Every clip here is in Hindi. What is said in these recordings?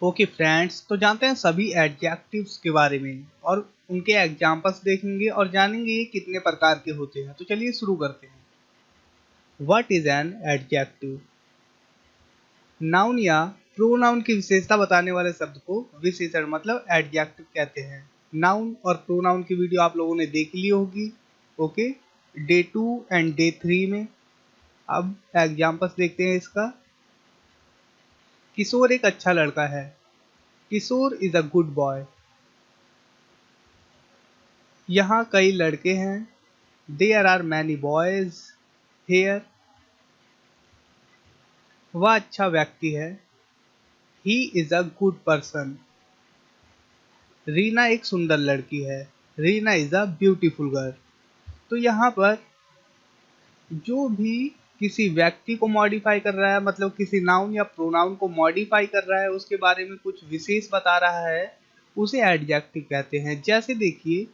ओके फ्रेंड्स, तो जानते हैं सभी एडजेक्टिव्स के बारे में और उनके एग्जाम्पल्स देखेंगे और जानेंगे ये कितने प्रकार के होते हैं। तो चलिए शुरू करते हैं। What is an adjective? Noun या प्रोनाउन की विशेषता बताने वाले शब्द को विशेषण मतलब एडजेक्टिव कहते हैं। नाउन और प्रोनाउन की वीडियो आप लोगों ने देख ली होगी। ओके, डे 2 एंड डे 3 में। अब एग्जाम्पल्स देखते हैं इसका। किशोर एक अच्छा लड़का है। Kishore is a good boy. यहाँ कई लड़के हैं। There are many boys here. वह अच्छा व्यक्ति है। He is a good person. Reena एक सुंदर लड़की है। Reena is a beautiful girl. तो यहाँ पर जो भी किसी व्यक्ति को मॉडिफाई कर रहा है, मतलब किसी नाउन या प्रोनाउन को मॉडिफाई कर रहा है, उसके बारे में कुछ विशेष बता रहा है, उसे एडजेक्टिव कहते हैं। जैसे देखिए,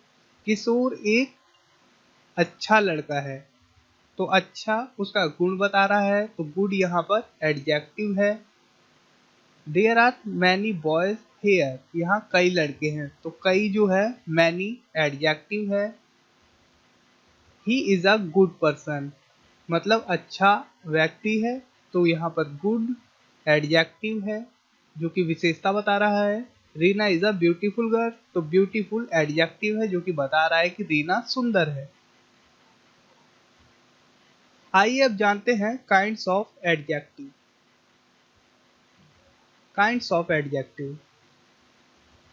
किशोर एक अच्छा लड़का है, तो अच्छा उसका गुण बता रहा है, तो गुड यहाँ पर एडजेक्टिव है। There are many boys here, यहाँ कई लड़के हैं, तो कई जो है मैनी एडजेक्टिव है। He is a good person, मतलब अच्छा व्यक्ति है, तो यहाँ पर गुड एडजेक्टिव है जो कि विशेषता बता रहा है। Reena is a beautiful girl, तो ब्यूटीफुल एडजेक्टिव है जो कि बता रहा है कि रीना सुंदर है। आइए अब जानते हैं kinds of adjective. Kinds of adjective.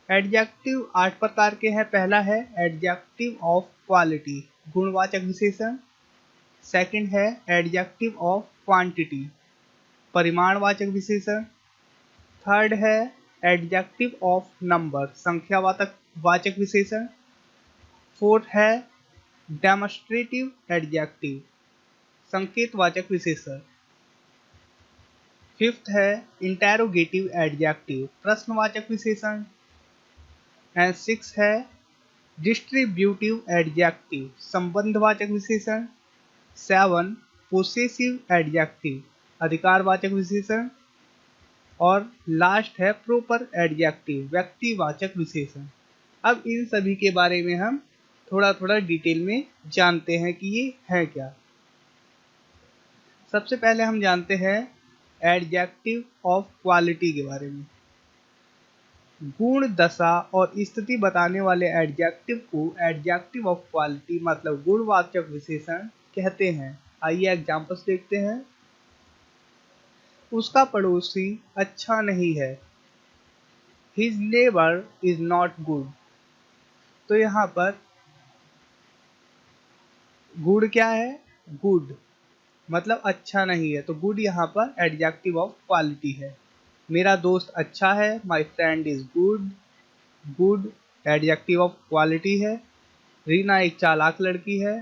Adjective 8 प्रकार के हैं। पहला है एडजेक्टिव ऑफ क्वालिटी, गुणवाचक विशेषण। सेकंड है एडजेक्टिव ऑफ क्वांटिटी, परिमाणवाचक विशेषण। थर्ड है एडजेक्टिव ऑफ नंबर, संख्यावाचक वाचक विशेषण। फोर्थ है डेमोस्ट्रेटिव एडजेक्टिव, संकेतवाचक विशेषण। फिफ्थ है इंटेरोगेटिव एडजेक्टिव, प्रश्नवाचक विशेषण। एंड सिक्स है डिस्ट्रीब्यूटिव एडजेक्टिव, संबंधवाचक विशेषण। 7 पोसेसिव एडजेक्टिव, अधिकारवाचक विशेषण। और लास्ट है प्रॉपर एडजेक्टिव, व्यक्तिवाचक विशेषण। अब इन सभी के बारे में हम थोड़ा थोड़ा डिटेल में जानते हैं कि ये है क्या। सबसे पहले हम जानते हैं एडजेक्टिव ऑफ क्वालिटी के बारे में। गुण, दशा और स्थिति बताने वाले एडजेक्टिव को एडजेक्टिव ऑफ क्वालिटी मतलब गुणवाचक विशेषण कहते हैं। आइए एग्जांपल्स देखते हैं। उसका पड़ोसी अच्छा नहीं है। His neighbour is not good. तो यहाँ पर गुड क्या है? गुड मतलब अच्छा नहीं है, तो गुड यहाँ पर एडजेक्टिव ऑफ क्वालिटी है। मेरा दोस्त अच्छा है, my friend is good. Good adjective of quality है। रीना एक चालाक लड़की है।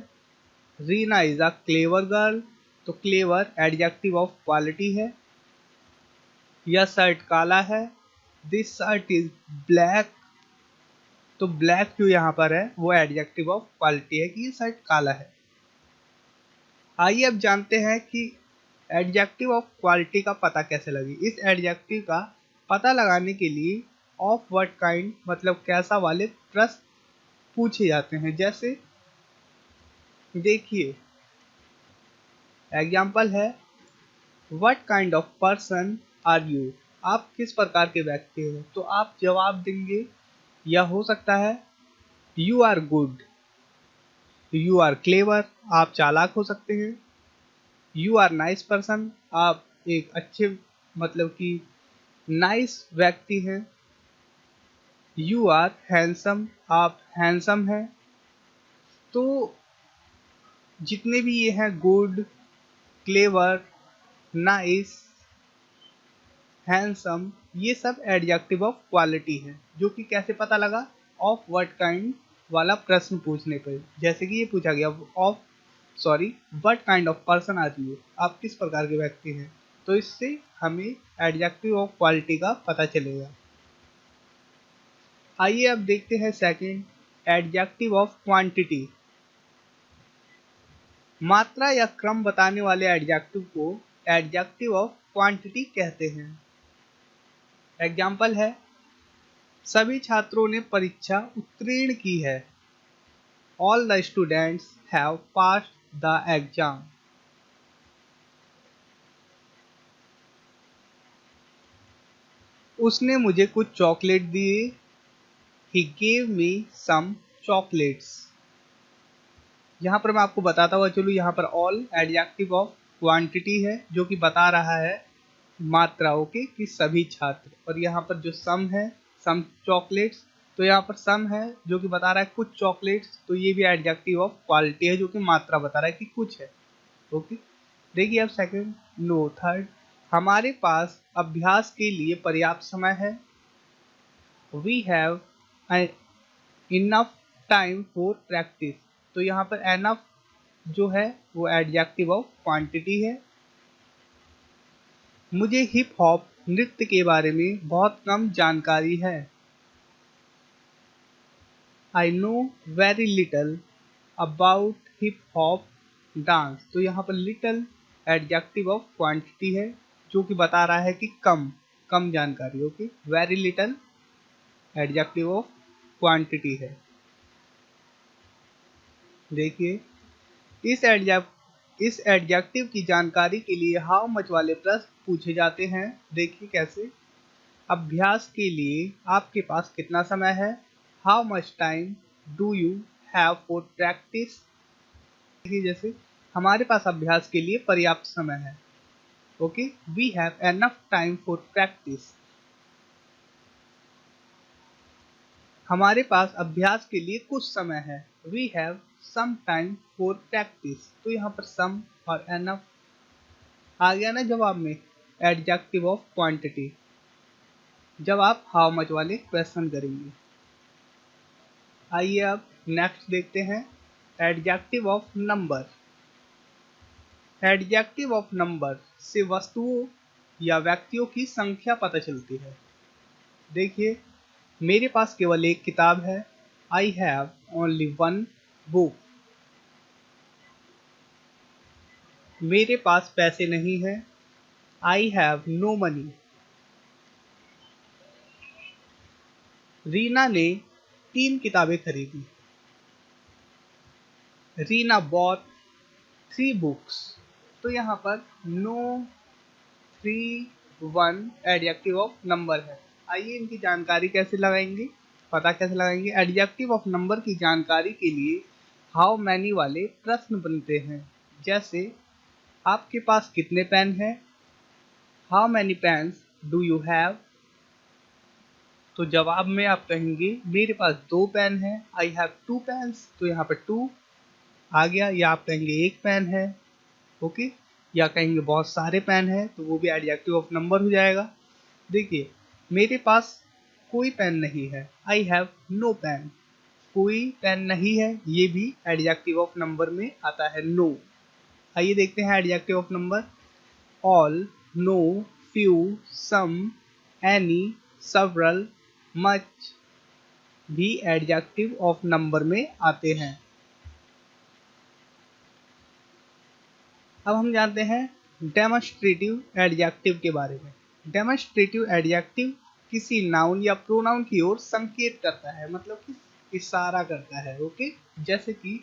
Reena is a clever girl, तो क्लेवर एडजेक्टिव ऑफ क्वालिटी है। यह शर्ट काला है। दिस शर्ट इज ब्लैक, तो ब्लैक जो यहाँ पर है वो एडजेक्टिव ऑफ क्वालिटी है कि ये शर्ट काला है। आइए अब जानते हैं कि एडजेक्टिव ऑफ क्वालिटी का पता कैसे लगे। इस एडजेक्टिव का पता लगाने के लिए ऑफ व्हाट काइंड मतलब कैसा वाले प्रश्न पूछे जाते हैं। जैसे देखिए, एग्जाम्पल है what kind of person are you, आप किस प्रकार के व्यक्ति हो, तो आप जवाब देंगे या हो सकता है you are good, you are clever, आप चालाक हो सकते हैं। यू आर नाइस पर्सन, आप एक अच्छे मतलब कि नाइस व्यक्ति हैं। यू आर हैंडसम, आप हैंडसम हैं। तो जितने भी ये हैं गुड, क्लेवर, नाइस, हैंडसम, ये सब एडजेक्टिव ऑफ क्वालिटी है। जो कि कैसे पता लगा? ऑफ व्हाट काइंड वाला प्रश्न पूछने पर। जैसे कि ये पूछा गया of what kind of person are you, आप किस प्रकार के व्यक्ति हैं, तो इससे हमें एडजेक्टिव ऑफ क्वालिटी का पता चलेगा। आइए अब देखते हैं सेकंड, एडजेक्टिव ऑफ क्वांटिटी। मात्रा या क्रम बताने वाले एडजेक्टिव को एडजेक्टिव ऑफ क्वांटिटी कहते हैं। एग्जाम्पल है, सभी छात्रों ने परीक्षा उत्तीर्ण की है। All the students have passed the exam. उसने मुझे कुछ चॉकलेट दिए। He gave me some chocolates. यहाँ पर मैं आपको बताता हुआ चलूँ, यहाँ पर ऑल एडजेक्टिव ऑफ क्वांटिटी है जो कि बता रहा है मात्राओं के कि सभी छात्र, और यहाँ पर जो सम है, सम चॉकलेट्स, तो यहाँ पर सम है जो कि बता रहा है कुछ चॉकलेट्स, तो ये भी एडजेक्टिव ऑफ क्वालिटी है जो कि मात्रा बता रहा है कि कुछ है। ओके, देखिए अब सेकंड, नो थर्ड, हमारे पास अभ्यास के लिए पर्याप्त समय है। We have enough time for practice. तो यहाँ पर एनफ जो है वो एडजेक्टिव ऑफ क्वांटिटी है। मुझे हिप हॉप नृत्य के बारे में बहुत कम जानकारी है। I know very little about hip hop dance. तो यहाँ पर लिटल एडजेक्टिव ऑफ क्वांटिटी है जो कि बता रहा है कि कम, कम जानकारी। Okay, very little adjective of quantity है। देखिए इस एडजेक्टिव की जानकारी के लिए हाउ मच वाले प्रश्न पूछे जाते हैं। देखिए कैसे, अभ्यास के लिए आपके पास कितना समय है। How much time do you have for practice. देखिए जैसे हमारे पास अभ्यास के लिए पर्याप्त समय है। Okay, we have enough time for practice. हमारे पास अभ्यास के लिए कुछ समय है। We have some time for practice. तो यहाँ पर सम और एनफ आ गया ना जवाब में, एडजेक्टिव ऑफ क्वांटिटी, जब आप हाउ मच वाले क्वेश्चन करेंगे। आइए अब नेक्स्ट देखते हैं, adjective of number. Adjective of number से वस्तुओं या व्यक्तियों की संख्या पता चलती है। देखिए, मेरे पास केवल एक किताब है। I have only one book. मेरे पास पैसे नहीं है। I have no money. Reena ने 3 किताबें खरीदी। Reena bought 3 books. तो यहाँ पर नो, 3, 1 एडजेक्टिव ऑफ नंबर है। आइए इनकी जानकारी कैसे लगाएंगे, पता कैसे लगाएंगे। एडजेक्टिव ऑफ नंबर की जानकारी के लिए हाउ मैनी वाले प्रश्न बनते हैं। जैसे आपके पास कितने पेन हैं। How many pens do you have. तो जवाब में आप कहेंगे मेरे पास 2 पेन हैं। I have 2 pens. तो यहाँ पर 2 आ गया, या आप कहेंगे एक पेन है। ओके, या कहेंगे बहुत सारे पेन हैं, तो वो भी एडजेक्टिव ऑफ नंबर हो जाएगा। देखिए, मेरे पास कोई पेन नहीं है। I have no pen. कोई पेन नहीं है, ये भी एडजेक्टिव ऑफ नंबर में आता है, नो। आइए देखते हैं adjective of number. All, no, few, some, any, several, much भी एडजेक्टिव ऑफ नंबर में आते हैं। अब हम जानते हैं डेमोस्ट्रेटिव एडजेक्टिव के बारे में। डेमोस्ट्रेटिव एडजेक्टिव किसी नाउन या प्रोनाउन की ओर संकेत करता है, मतलब कि इशारा करता है। ओके, जैसे कि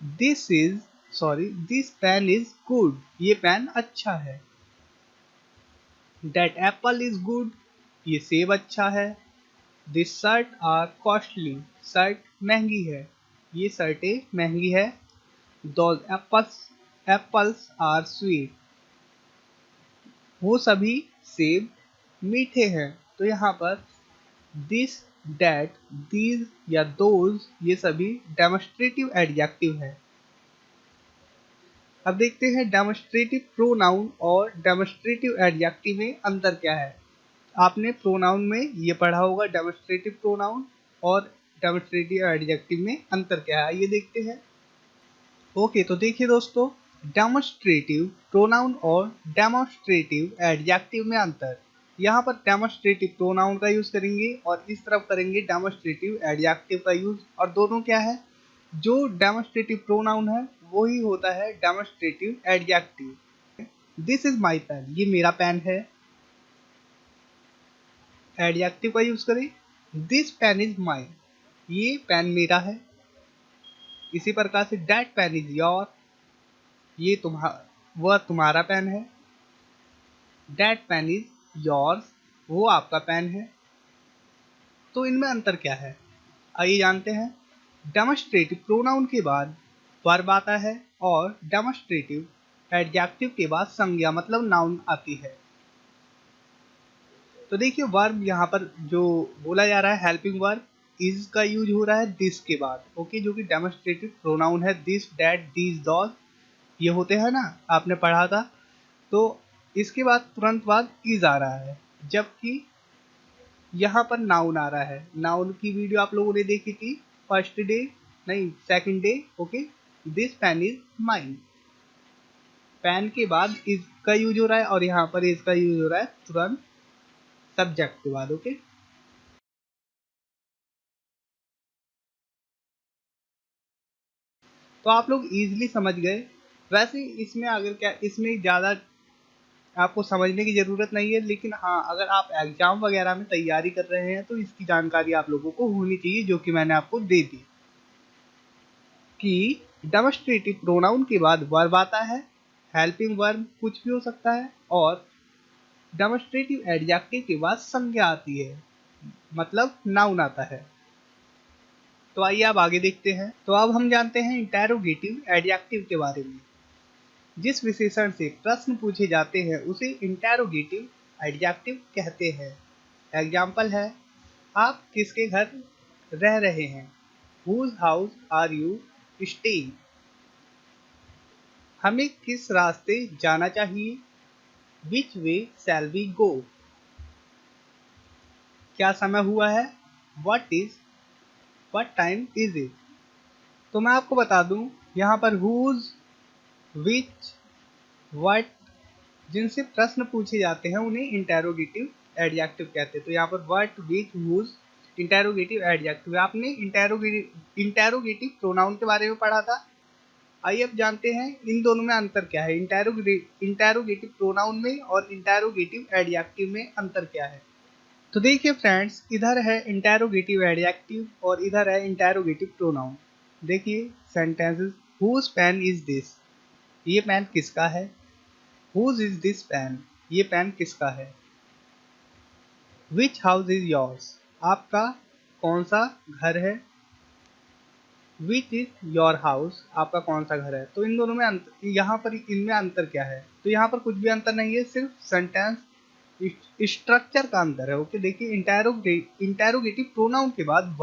दिस पेन इज गुड। ये पेन अच्छा है। That apple is good. ये सेब अच्छा है। This shirt are costly. Shirt महंगी है। ये शर्टें महंगी है। Those apples are sweet. वो सभी सेब मीठे हैं। तो यहाँ पर दिस, दैट, दीज या दोज, ये सभी डेमोस्ट्रेटिव एडजेक्टिव है। अब देखते हैं डेमोस्ट्रेटिव प्रोनाउन और डेमोस्ट्रेटिव एडजेक्टिव में अंतर क्या है। आपने प्रोनाउन में ये पढ़ा होगा, डेमोस्ट्रेटिव प्रोनाउन और डेमोस्ट्रेटिव एडजेक्टिव में अंतर क्या है, आइए देखते हैं। ओके, तो देखिए दोस्तों, डेमोस्ट्रेटिव प्रोनाउन और डेमोस्ट्रेटिव एडजेक्टिव में अंतर। यहाँ पर डेमोस्ट्रेटिव प्रोनाउन का यूज करेंगे और इस तरफ करेंगे डेमोस्ट्रेटिव एडजेक्टिव का यूज, और दोनों क्या है, जो डेमोस्ट्रेटिव प्रोनाउन है वही होता है demonstrative adjective. This is my pen. ये मेरा पेन है। एडजेक्टिव का यूज करें, दिस पेन इज माइन, ये पेन मेरा है। इसी प्रकार say that pain is your, ये वह तुम्हारा पेन है। दैट पेन इज योर्स, वो आपका पेन है। तो इनमें अंतर क्या है, आइए जानते हैं। डेमोस्ट्रेटिव प्रोनाउन के बाद वर्ब आता है और डेमोस्ट्रेटिव एडजेक्टिव के बाद संज्ञा मतलब नाउन आती है। तो देखिए वर्ब यहाँ पर जो बोला जा रहा है, हेल्पिंग वर्ब इज का यूज हो रहा है दिस के बाद, ओके, जो कि डेमोस्ट्रेटिव प्रोनाउन है। दिस, डैट, दीज, दॉज ये होते हैं ना, आपने पढ़ा था। तो इसके बाद तुरंत बाद इज आ रहा है, जबकि यहाँ पर नाउन आ रहा है। नाउन की वीडियो आप लोगों ने देखी थी फर्स्ट डे, नहीं second day, okay. This pen is mine, pen के बाद इज का यूज हो रहा है और यहाँ पर इज का यूज हो रहा है तुरंत सब्जेक्ट के बाद, ओके। तो आप लोग इजीली समझ गए। वैसे इसमें अगर क्या, इसमें ज़्यादा आपको समझने की ज़रूरत नहीं है, लेकिन हाँ अगर आप एग्जाम वगैरह में तैयारी कर रहे हैं तो इसकी जानकारी आप लोगों को होनी चाहिए, जो कि मैंने आपको दे दी कि डेमोस्ट्रेटिव प्रोनाउन के बाद वर्ब आता है, हेल्पिंग वर्ब कुछ भी हो सकता है, और डेमोस्ट्रेटिव एडजेक्टिव के बाद संज्ञा आती है, मतलब नाउन आता है। तो आइए अब आगे देखते हैं। तो अब हम जानते हैं इंटेरोगेटिव एडजेक्टिव के बारे में। जिस विशेषण से प्रश्न पूछे जाते हैं उसे इंटेरोगेटिव एडजेक्टिव कहते हैं। एग्जाम्पल है, आप किसके घर रह रहे हैं, whose house are you staying. हमें किस रास्ते जाना चाहिए, विच वे शैल वी गो। क्या समय हुआ है, व्हाट टाइम इज इट। तो मैं आपको बता दूं, यहाँ पर हुज, विच, व्हाट जिनसे प्रश्न पूछे जाते हैं उन्हें इंटेरोगेटिव एडजेक्टिव कहते हैं। तो यहाँ पर what, which, whose interrogative adjective. आपने इंटेरोगेटिव प्रोनाउन के बारे में पढ़ा था। आइए अब जानते हैं इन दोनों में अंतर क्या है, इंटेरोगेटिव प्रोनाउन में और इंटेरोगेटिव एडजेक्टिव में अंतर क्या है। तो देखिए फ्रेंड्स, इधर है इंटेरोगेटिव एडजेक्टिव और इधर है इंटेरोगेटिव प्रोनाउन। देखिए sentences, whose pen is this, ये पेन किसका है। हुज इज दिस पेन, ये पेन किसका है। विच हाउस इज योर्स, आपका कौन सा घर है। विच इज योर हाउस, आपका कौन सा घर है। तो इन दोनों में यहाँ पर इनमें अंतर क्या है, तो यहाँ पर कुछ भी अंतर नहीं है, सिर्फ सेंटेंस स्ट्रक्चर का अंतर है, ओके। देखिए इंटेरोगेटिव प्रोनाउन के बाद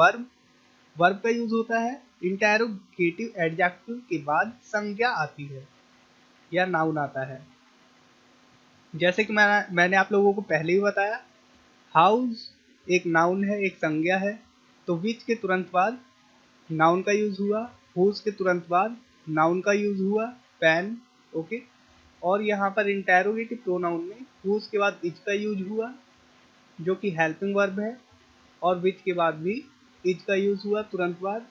वर्ब का यूज होता है, इंटेरोगेटिव एडजेक्टिव के बाद संज्ञा आती है या नाउन आता है। जैसे कि मैंने आप लोगों को पहले ही बताया, हाउस एक नाउन है, एक संज्ञा है। तो विच के तुरंत बाद नाउन का यूज हुआ, हुज के तुरंत बाद नाउन का यूज हुआ, पेन, ओके। और यहाँ पर इंटेरोगेटिव प्रोनाउन में हुज के बाद इज का यूज हुआ, जो कि हेल्पिंग वर्ब है, और विच के बाद भी इज का यूज हुआ तुरंत बाद,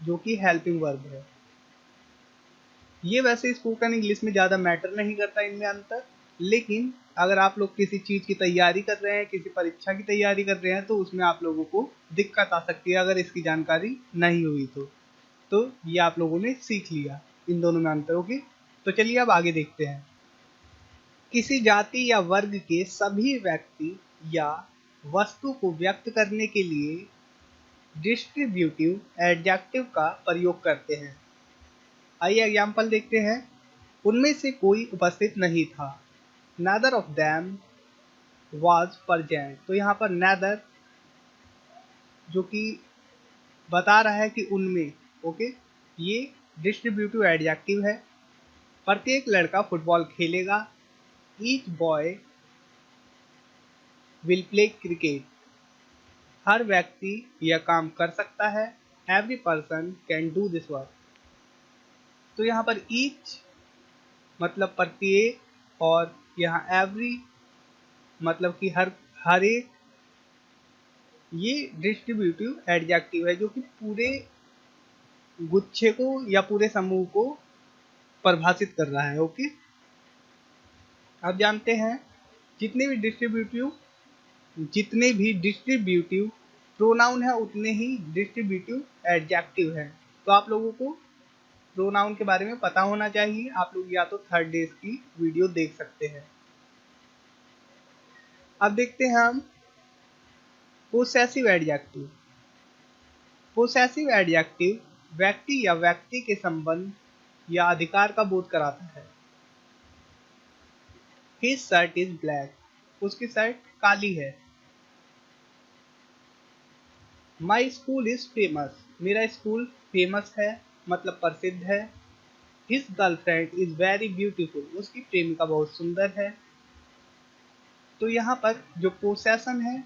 जो कि हेल्पिंग वर्ब है। ये वैसे स्पोकन इंग्लिश में ज़्यादा मैटर नहीं करता इनमें अंतर, लेकिन अगर आप लोग किसी चीज़ की तैयारी कर रहे हैं, किसी परीक्षा की तैयारी कर रहे हैं, तो उसमें आप लोगों को दिक्कत आ सकती है अगर इसकी जानकारी नहीं हुई तो ये आप लोगों ने सीख लिया इन दोनों में अंतर, ओके। तो चलिए अब आगे देखते हैं। किसी जाति या वर्ग के सभी व्यक्ति या वस्तु को व्यक्त करने के लिए डिस्ट्रीब्यूटिव एडजेक्टिव का प्रयोग करते हैं। आइए एग्जाम्पल देखते हैं। उनमें से कोई उपस्थित नहीं था, neither of them was present। तो यहाँ पर neither जो कि बता रहा है कि उनमें, ओके, ये डिस्ट्रीब्यूटिव एडजेक्टिव है। प्रत्येक लड़का फुटबॉल खेलेगा, each boy will play cricket. हर व्यक्ति यह काम कर सकता है, every person can do this work. तो यहाँ पर ईच मतलब प्रत्येक, और यहाँ एवरी मतलब कि हर एक, ये डिस्ट्रीब्यूटिव एडजेक्टिव है जो कि पूरे गुच्छे को या पूरे समूह को परिभाषित कर रहा है, ओके। अब जानते हैं जितने भी डिस्ट्रीब्यूटिव जितने भी डिस्ट्रीब्यूटिव प्रोनाउन है उतने ही डिस्ट्रीब्यूटिव एडजेक्टिव है। तो आप लोगों को प्रोनाउन के बारे में पता होना चाहिए। आप लोग या तो थर्ड डेज की वीडियो देख सकते हैं। अब देखते हैं हम पोसेसिव एडजेक्टिव। पोसेसिव एडजेक्टिव व्यक्ति या व्यक्ति के संबंध या अधिकार का बोध कराता है। His shirt is black, उसकी शर्ट काली है। My school is famous, मेरा स्कूल फेमस है मतलब प्रसिद्ध है। His girlfriend is very beautiful, उसकी प्रेमिका बहुत सुंदर है। तो यहाँ पर जो पोसेशन है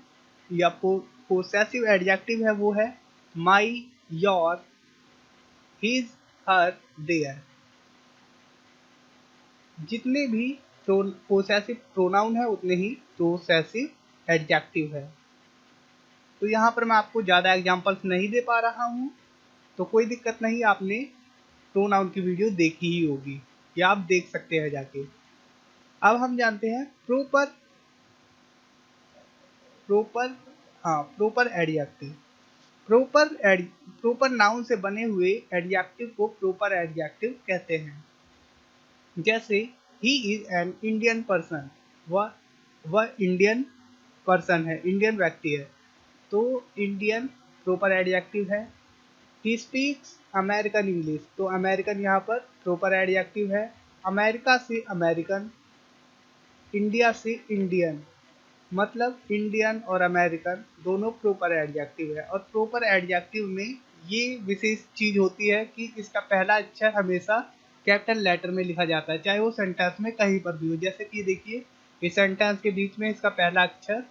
या पोसेसिव एडजेक्टिव है वो है माई, योर, हिज, हर, देयर। जितने भी पोसेसिव प्रोनाउन है उतने ही पोसेसिव एडजेक्टिव है। तो यहाँ पर मैं आपको ज़्यादा एग्जांपल्स नहीं दे पा रहा हूँ, तो कोई दिक्कत नहीं, आपने प्रोनाउन की वीडियो देखी ही होगी या आप देख सकते हैं जाके। अब हम जानते हैं प्रोपर एडजेक्टिव। प्रोपर नाउन से बने हुए एडजेक्टिव को प्रोपर एडजेक्टिव कहते हैं। जैसे he is an Indian person, वह इंडियन पर्सन है, इंडियन व्यक्ति है, तो इंडियन प्रोपर एडजेक्टिव है। ही स्पीक्स अमेरिकन इंग्लिश, तो अमेरिकन यहाँ पर प्रोपर एडजेक्टिव है। अमेरिका से अमेरिकन, इंडिया से इंडियन, मतलब इंडियन और अमेरिकन दोनों प्रोपर एडजेक्टिव है। और प्रोपर एडजेक्टिव में ये विशेष चीज होती है कि इसका पहला अक्षर हमेशा कैपिटल लेटर में लिखा जाता है, चाहे वो सेंटेंस में कहीं पर भी हो। जैसे कि देखिए इस सेंटेंस के बीच में इसका पहला अक्षर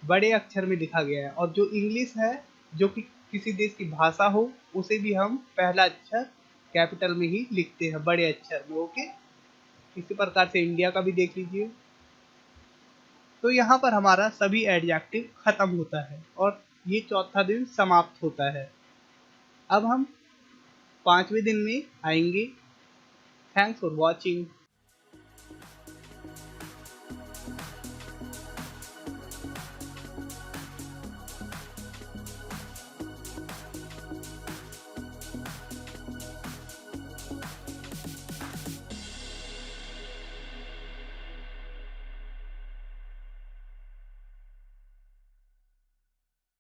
बड़े अक्षर में लिखा गया है। और जो इंग्लिश है, जो कि किसी देश की भाषा हो, उसे भी हम पहला अक्षर कैपिटल में ही लिखते हैं, बड़े अक्षर में। ओके, इसी प्रकार से इंडिया का भी देख लीजिए। तो यहाँ पर हमारा सभी एडजेक्टिव खत्म होता है और ये चौथा दिन समाप्त होता है। अब हम 5वें दिन में आएंगे। Thanks for watching.